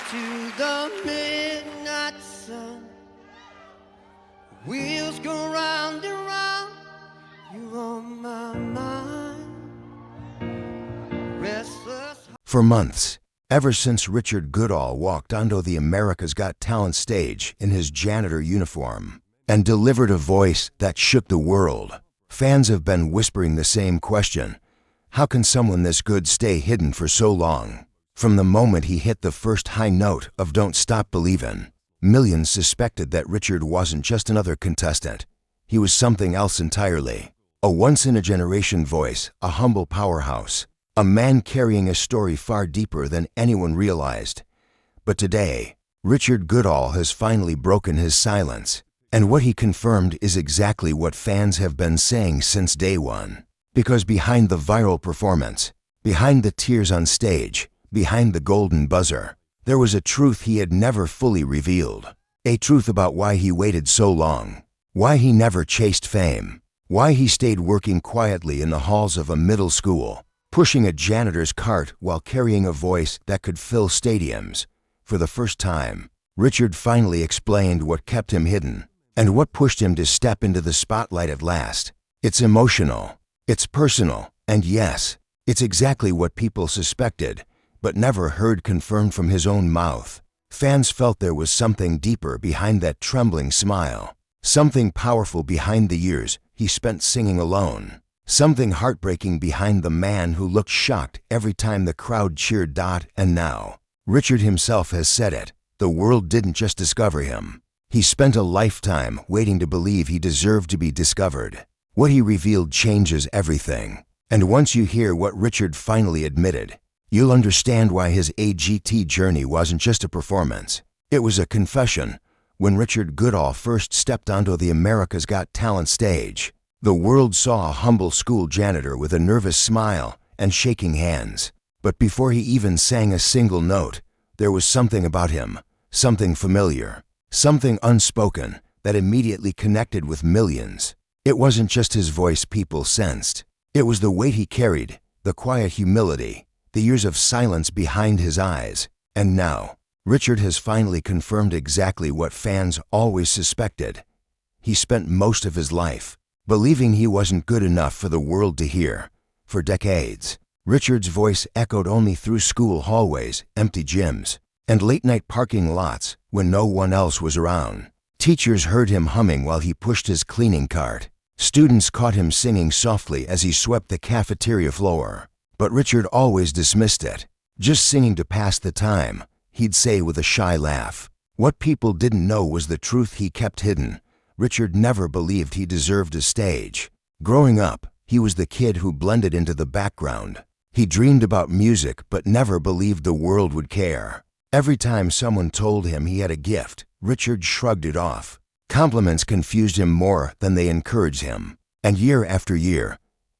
to the midnight sun. Wheels go round and round. You're on my mind. Restless. For months, ever since Richard Goodall walked onto the America's Got Talent stage in his janitor uniform and delivered a voice that shook the world, fans have been whispering the same question: how can someone this good stay hidden for so long? From the moment he hit the first high note of Don't Stop Believin', millions suspected that Richard wasn't just another contestant. He was something else entirely. A once-in-a-generation voice, a humble powerhouse, a man carrying a story far deeper than anyone realized. But today, Richard Goodall has finally broken his silence, and what he confirmed is exactly what fans have been saying since day one. Because behind the viral performance, behind the tears on stage, behind the golden buzzer, there was a truth he had never fully revealed. A truth about why he waited so long, why he never chased fame, why he stayed working quietly in the halls of a middle school, pushing a janitor's cart while carrying a voice that could fill stadiums. For the first time, Richard finally explained what kept him hidden and what pushed him to step into the spotlight at last. It's emotional, it's personal, and yes, it's exactly what people suspected, but never heard confirmed from his own mouth. Fans felt there was something deeper behind that trembling smile, something powerful behind the years he spent singing alone, something heartbreaking behind the man who looked shocked every time the crowd cheered. And now, Richard himself has said it, the world didn't just discover him. He spent a lifetime waiting to believe he deserved to be discovered. What he revealed changes everything. And once you hear what Richard finally admitted, you'll understand why his AGT journey wasn't just a performance. It was a confession. When Richard Goodall first stepped onto the America's Got Talent stage, the world saw a humble school janitor with a nervous smile and shaking hands. But before he even sang a single note, there was something about him, something familiar, something unspoken that immediately connected with millions. It wasn't just his voice people sensed. It was the weight he carried, the quiet humility, the years of silence behind his eyes. And now, Richard has finally confirmed exactly what fans always suspected. He spent most of his life believing he wasn't good enough for the world to hear. For decades, Richard's voice echoed only through school hallways, empty gyms, and late-night parking lots when no one else was around. Teachers heard him humming while he pushed his cleaning cart. Students caught him singing softly as he swept the cafeteria floor. But Richard always dismissed it. Just singing to pass the time, he'd say with a shy laugh. What people didn't know was the truth he kept hidden. Richard never believed he deserved a stage. Growing up, he was the kid who blended into the background. He dreamed about music but never believed the world would care. Every time someone told him he had a gift, Richard shrugged it off. Compliments confused him more than they encouraged him. And year after year,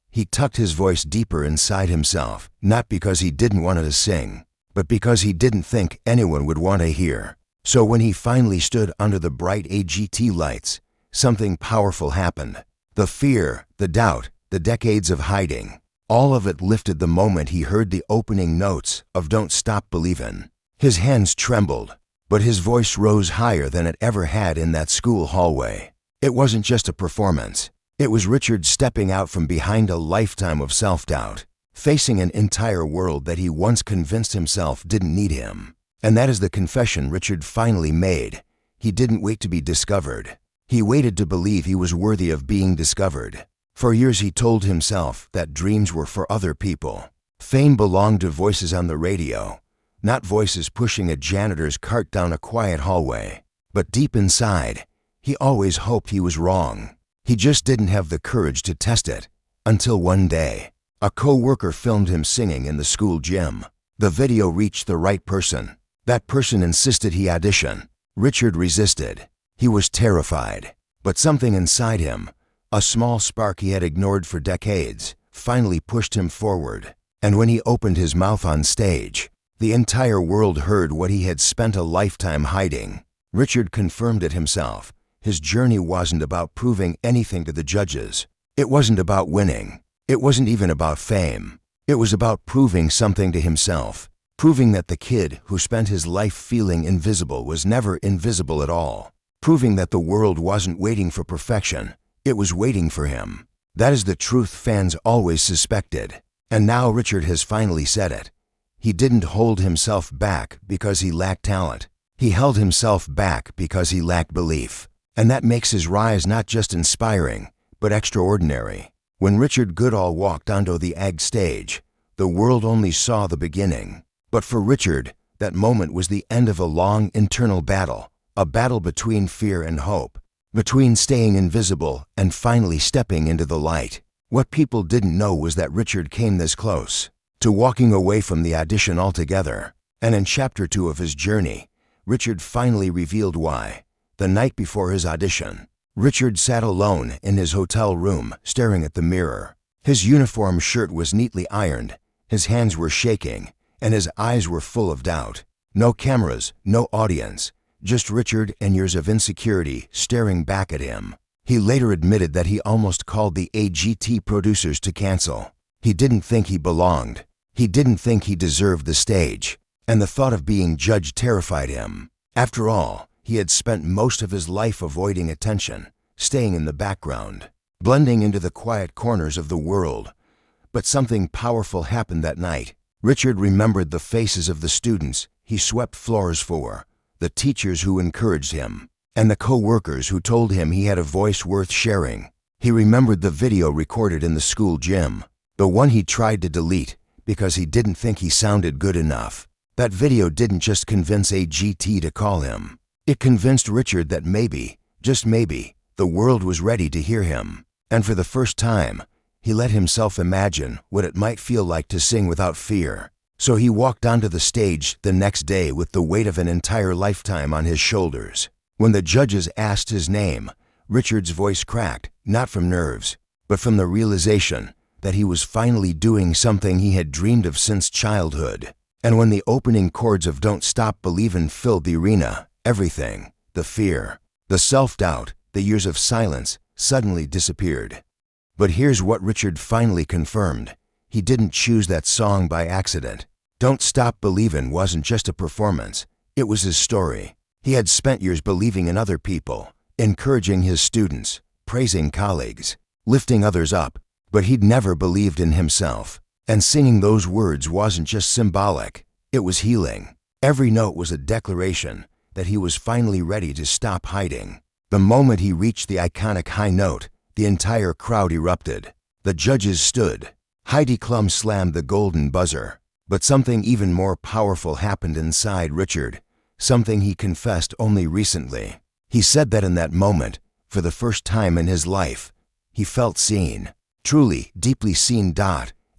he tucked his voice deeper inside himself, not because he didn't want to sing, but because he didn't think anyone would want to hear. So when he finally stood under the bright AGT lights, something powerful happened. The fear, the doubt, the decades of hiding, all of it lifted the moment he heard the opening notes of Don't Stop Believin'. His hands trembled, but his voice rose higher than it ever had in that school hallway. It wasn't just a performance. It was Richard stepping out from behind a lifetime of self-doubt, facing an entire world that he once convinced himself didn't need him. And that is the confession Richard finally made. He didn't wait to be discovered. He waited to believe he was worthy of being discovered. For years he told himself that dreams were for other people. Fame belonged to voices on the radio, not voices pushing a janitor's cart down a quiet hallway. But deep inside, he always hoped he was wrong. He just didn't have the courage to test it. Until one day, a co-worker filmed him singing in the school gym. The video reached the right person. That person insisted he audition. Richard resisted. He was terrified. But something inside him, a small spark he had ignored for decades, finally pushed him forward. And when he opened his mouth on stage, the entire world heard what he had spent a lifetime hiding. Richard confirmed it himself. His journey wasn't about proving anything to the judges. It wasn't about winning. It wasn't even about fame. It was about proving something to himself. proving that the kid who spent his life feeling invisible was never invisible at all, proving that the world wasn't waiting for perfection, it was waiting for him. That is the truth fans always suspected, and now Richard has finally said it. He didn't hold himself back because he lacked talent. He held himself back because he lacked belief, and that makes his rise not just inspiring, but extraordinary. When Richard Goodall walked onto the AG stage, the world only saw the beginning. But for Richard, that moment was the end of a long internal battle, a battle between fear and hope, between staying invisible and finally stepping into the light. What people didn't know was that Richard came this close to walking away from the audition altogether. And in Chapter 2 of his journey, Richard finally revealed why. The night before his audition, Richard sat alone in his hotel room, staring at the mirror. His uniform shirt was neatly ironed, his hands were shaking, and his eyes were full of doubt. No cameras, no audience, just Richard and years of insecurity staring back at him. He later admitted that he almost called the AGT producers to cancel. He didn't think he belonged. He didn't think he deserved the stage, and the thought of being judged terrified him. After all, he had spent most of his life avoiding attention, staying in the background, blending into the quiet corners of the world. But something powerful happened that night. Richard remembered the faces of the students he swept floors for, the teachers who encouraged him, and the co-workers who told him he had a voice worth sharing. He remembered the video recorded in the school gym, the one he tried to delete because he didn't think he sounded good enough. That video didn't just convince AGT to call him. It convinced Richard that maybe, just maybe, the world was ready to hear him. And for the first time, he let himself imagine what it might feel like to sing without fear. So he walked onto the stage the next day with the weight of an entire lifetime on his shoulders. When the judges asked his name, Richard's voice cracked, not from nerves, but from the realization that he was finally doing something he had dreamed of since childhood. And when the opening chords of Don't Stop Believin' filled the arena, everything, the fear, the self-doubt, the years of silence, suddenly disappeared. But here's what Richard finally confirmed. He didn't choose that song by accident. Don't Stop Believin' wasn't just a performance, it was his story. He had spent years believing in other people, encouraging his students, praising colleagues, lifting others up, but he'd never believed in himself. And singing those words wasn't just symbolic, it was healing. Every note was a declaration that he was finally ready to stop hiding. The moment he reached the iconic high note, the entire crowd erupted. The judges stood. Heidi Klum slammed the golden buzzer. But something even more powerful happened inside Richard, something he confessed only recently. He said that in that moment, for the first time in his life, he felt seen. Truly, deeply seen.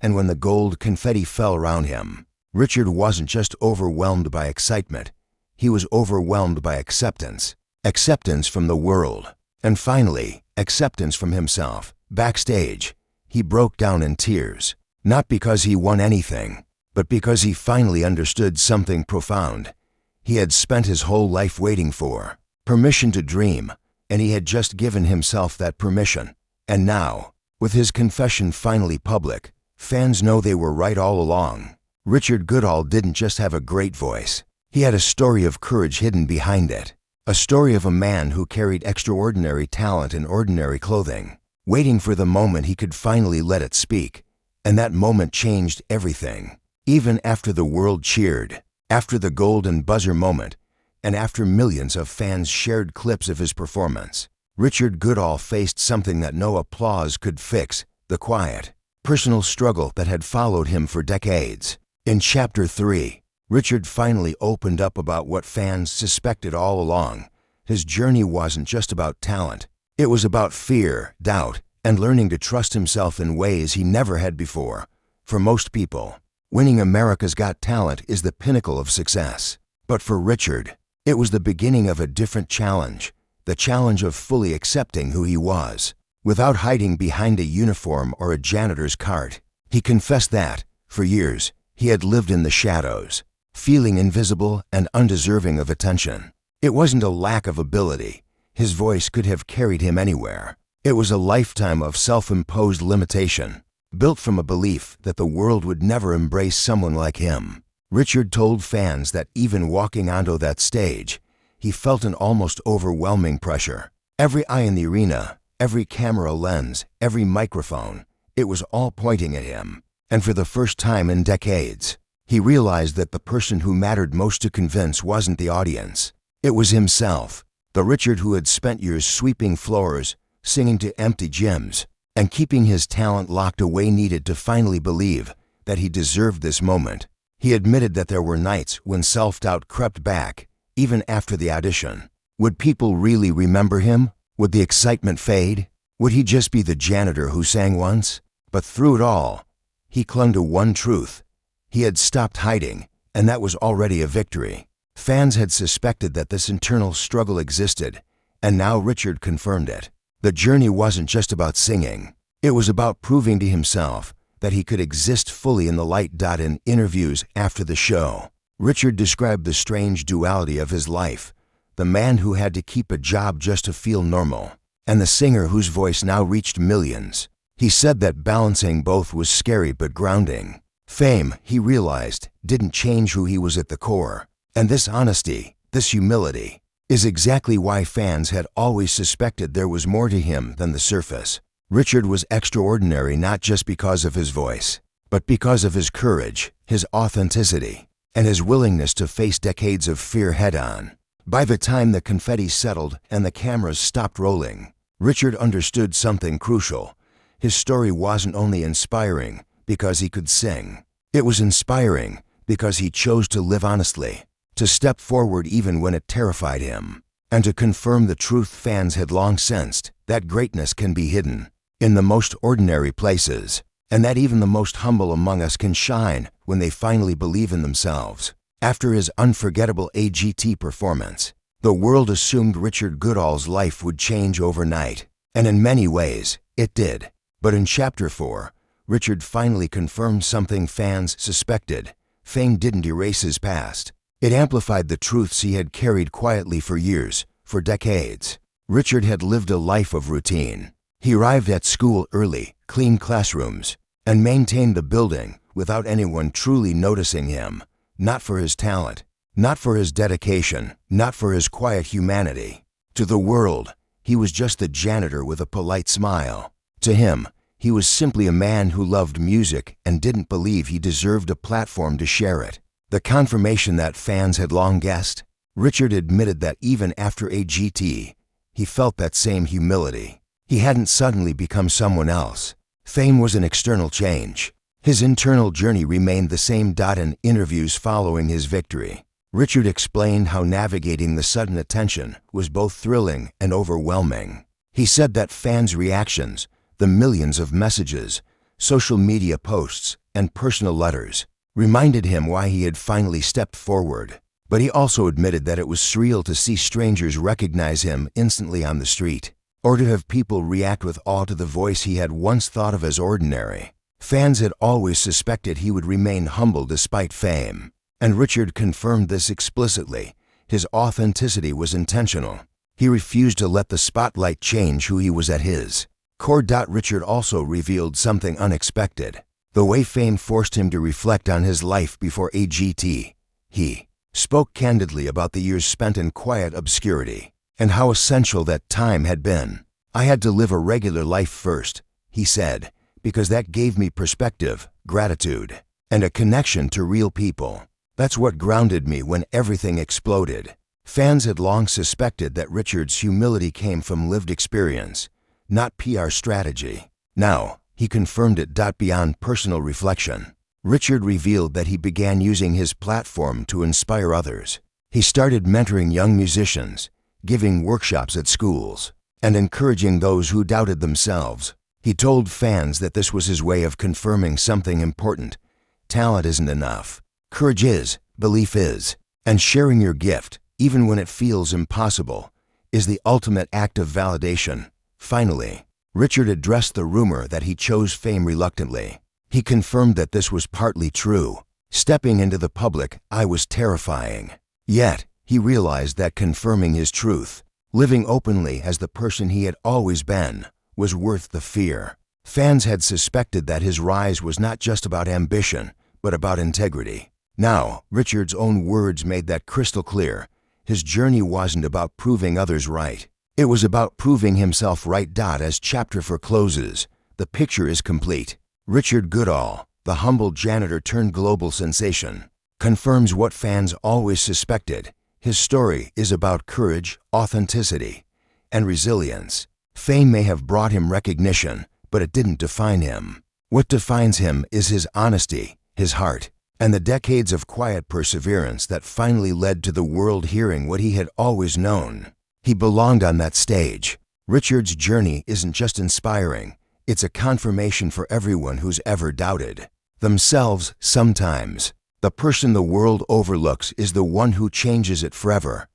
And when the gold confetti fell around him, Richard wasn't just overwhelmed by excitement. He was overwhelmed by acceptance. Acceptance from the world. And finally, acceptance from himself. Backstage, he broke down in tears. Not because he won anything, but because he finally understood something profound. He had spent his whole life waiting for permission to dream, and he had just given himself that permission. And now, with his confession finally public, fans know they were right all along. Richard Goodall didn't just have a great voice. He had a story of courage hidden behind it. A story of a man who carried extraordinary talent in ordinary clothing, waiting for the moment he could finally let it speak. And that moment changed everything. Even after the world cheered, after the golden buzzer moment, and after millions of fans shared clips of his performance, Richard Goodall faced something that no applause could fix: the quiet, personal struggle that had followed him for decades. In Chapter 3, Richard finally opened up about what fans suspected all along. His journey wasn't just about talent. It was about fear, doubt, and learning to trust himself in ways he never had before. For most people, winning America's Got Talent is the pinnacle of success. But for Richard, it was the beginning of a different challenge, the challenge of fully accepting who he was, without hiding behind a uniform or a janitor's cart. He confessed that, for years, he had lived in the shadows, feeling invisible and undeserving of attention. It wasn't a lack of ability. His voice could have carried him anywhere. It was a lifetime of self-imposed limitation, built from a belief that the world would never embrace someone like him. Richard told fans that even walking onto that stage, he felt an almost overwhelming pressure. Every eye in the arena, every camera lens, every microphone, it was all pointing at him. And for the first time in decades, he realized that the person who mattered most to convince wasn't the audience. It was himself, the Richard who had spent years sweeping floors, singing to empty gyms, and keeping his talent locked away needed to finally believe that he deserved this moment. He admitted that there were nights when self-doubt crept back, even after the audition. Would people really remember him? Would the excitement fade? Would he just be the janitor who sang once? But through it all, he clung to one truth. He had stopped hiding, and that was already a victory. Fans had suspected that this internal struggle existed, and now Richard confirmed it. The journey wasn't just about singing. It was about proving to himself that he could exist fully in the light. In interviews after the show, Richard described the strange duality of his life, the man who had to keep a job just to feel normal, and the singer whose voice now reached millions. He said that balancing both was scary but grounding. Fame, he realized, didn't change who he was at the core. And this honesty, this humility, is exactly why fans had always suspected there was more to him than the surface. Richard was extraordinary not just because of his voice, but because of his courage, his authenticity, and his willingness to face decades of fear head-on. By the time the confetti settled and the cameras stopped rolling, Richard understood something crucial. His story wasn't only inspiring because he could sing. It was inspiring because he chose to live honestly, to step forward even when it terrified him, and to confirm the truth fans had long sensed, that greatness can be hidden in the most ordinary places, and that even the most humble among us can shine when they finally believe in themselves. After his unforgettable AGT performance, the world assumed Richard Goodall's life would change overnight, and in many ways, it did. But in Chapter 4, Richard finally confirmed something fans suspected. Fame didn't erase his past. It amplified the truths he had carried quietly for years, for decades. Richard had lived a life of routine. He arrived at school early, cleaned classrooms, and maintained the building without anyone truly noticing him. Not for his talent, not for his dedication, not for his quiet humanity. To the world, he was just the janitor with a polite smile. To him, he was simply a man who loved music and didn't believe he deserved a platform to share it. The confirmation that fans had long guessed. Richard admitted that even after AGT, he felt that same humility. He hadn't suddenly become someone else. Fame was an external change. His internal journey remained the same. In interviews following his victory, Richard explained how navigating the sudden attention was both thrilling and overwhelming. He said that fans' reactions, the millions of messages, social media posts, and personal letters, reminded him why he had finally stepped forward. But he also admitted that it was surreal to see strangers recognize him instantly on the street, or to have people react with awe to the voice he had once thought of as ordinary. Fans had always suspected he would remain humble despite fame, and Richard confirmed this explicitly. His authenticity was intentional. He refused to let the spotlight change who he was at his core. Richard also revealed something unexpected. The way fame forced him to reflect on his life before AGT. He spoke candidly about the years spent in quiet obscurity, and how essential that time had been. "I had to live a regular life first," he said, "because that gave me perspective, gratitude, and a connection to real people. That's what grounded me when everything exploded." Fans had long suspected that Richard's humility came from lived experience, not PR strategy. Now, he confirmed it. Beyond personal reflection, Richard revealed that he began using his platform to inspire others. He started mentoring young musicians, giving workshops at schools, and encouraging those who doubted themselves. He told fans that this was his way of confirming something important. Talent isn't enough. Courage is, belief is, and sharing your gift, even when it feels impossible, is the ultimate act of validation. Finally, Richard addressed the rumor that he chose fame reluctantly. He confirmed that this was partly true. "Stepping into the public, I was terrifying." Yet, he realized that confirming his truth, living openly as the person he had always been, was worth the fear. Fans had suspected that his rise was not just about ambition, but about integrity. Now, Richard's own words made that crystal clear. His journey wasn't about proving others right. It was about proving himself right. As chapter 4 closes, the picture is complete. Richard Goodall, the humble janitor turned global sensation, confirms what fans always suspected. His story is about courage, authenticity, and resilience. Fame may have brought him recognition, but it didn't define him. What defines him is his honesty, his heart, and the decades of quiet perseverance that finally led to the world hearing what he had always known. He belonged on that stage. Richard's journey isn't just inspiring, it's a confirmation for everyone who's ever doubted themselves. Sometimes, the person the world overlooks is the one who changes it forever.